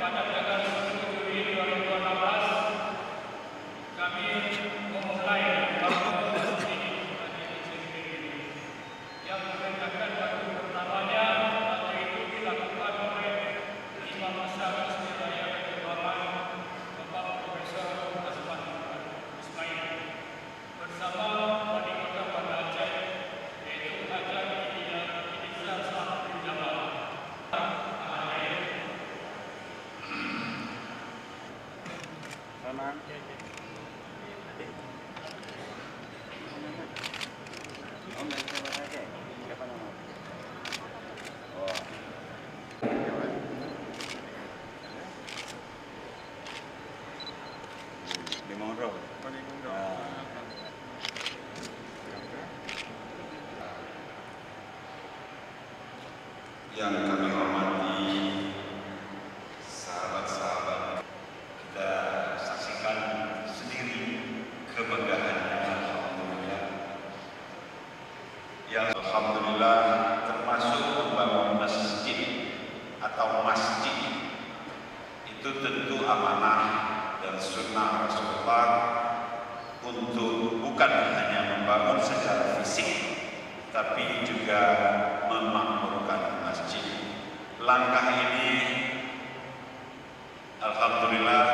pada tanggal 10 Juli 2018 kami memulai bangunan masjid yang merupakan batu pertamanya atau itu dilakukan oleh Imam Besar Masjid Raya Kebaban Bapak Profesor Asman Ismail bersama wali kota Banda Aceh yaitu Hajar Idrisa Sahab Jamal. Yang kami hormati sahabat-sahabat, kita saksikan sendiri kemeggahannya alhamdulillah. Yang alhamdulillah termasuk membangun masjid atau masjid itu tentu amanah dan sunnah Rasulullah untuk bukan hanya membangun secara fisik tapi juga memakmurkan masjid. Langkah ini alhamdulillah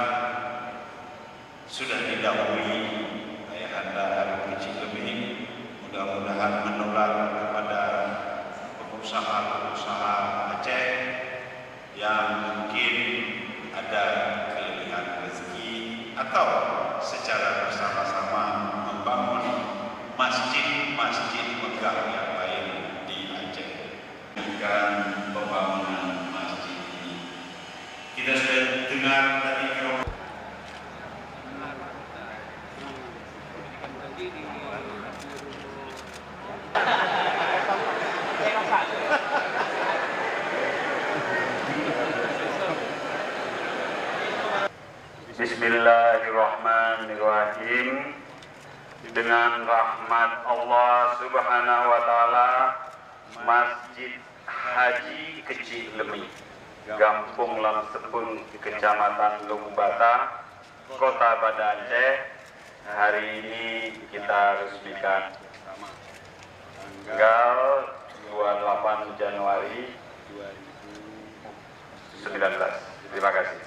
sudah didahului Ayahanda Habib Rizik lebih, mudah-mudahan menular kepada pengusaha-pengusaha Aceh yang mungkin ada kelebihan rezeki atau secara bersama-sama membangun masjid-masjid megah yang lain di Aceh. Dengan pembangunan masjid ini, kita sudah dengar tadi Bismillahirrahmanirrahim. Dengan rahmat Allah Subhanahu wa taala, Masjid Haji Kecil Lemi, Gampung Lamsepung, Kecamatan Lumbata, Kota Banda Aceh, hari ini kita resmikan tanggal 28 Januari 2019. Terima kasih.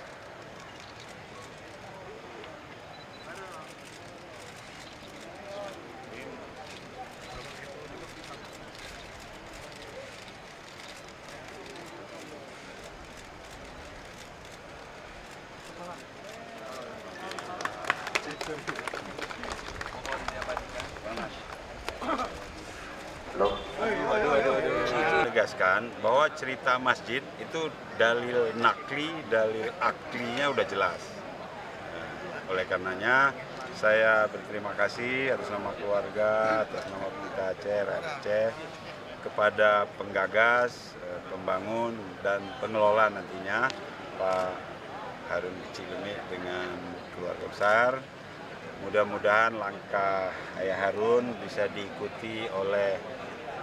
Tegaskan bahwa cerita masjid itu dalil nakli, dalil aklinya udah jelas. Nah, oleh karenanya saya berterima kasih atas nama keluarga, atas nama pemerintah Aceh, rakyat Aceh, kepada penggagas, pembangun dan pengelola nantinya Pak Harun Kecilemi dengan keluarga besar. Mudah-mudahan langkah Ayah Harun bisa diikuti oleh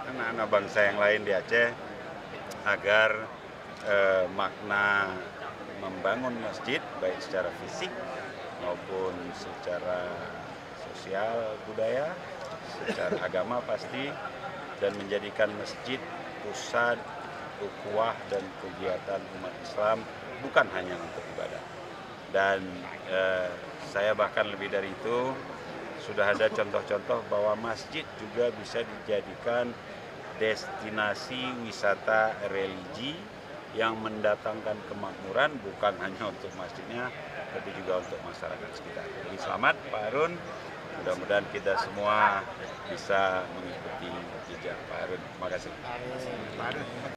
anak-anak bangsa yang lain di Aceh agar makna membangun masjid baik secara fisik maupun secara sosial budaya, secara agama pasti, dan menjadikan masjid pusat ukhuwah dan kegiatan umat Islam bukan hanya untuk ibadah. Dan saya bahkan lebih dari itu, sudah ada contoh-contoh bahwa masjid juga bisa dijadikan destinasi wisata religi yang mendatangkan kemakmuran bukan hanya untuk masjidnya tapi juga untuk masyarakat sekitar. Jadi selamat Pak Harun, mudah-mudahan kita semua bisa mengikuti jejak Pak Harun. Terima kasih.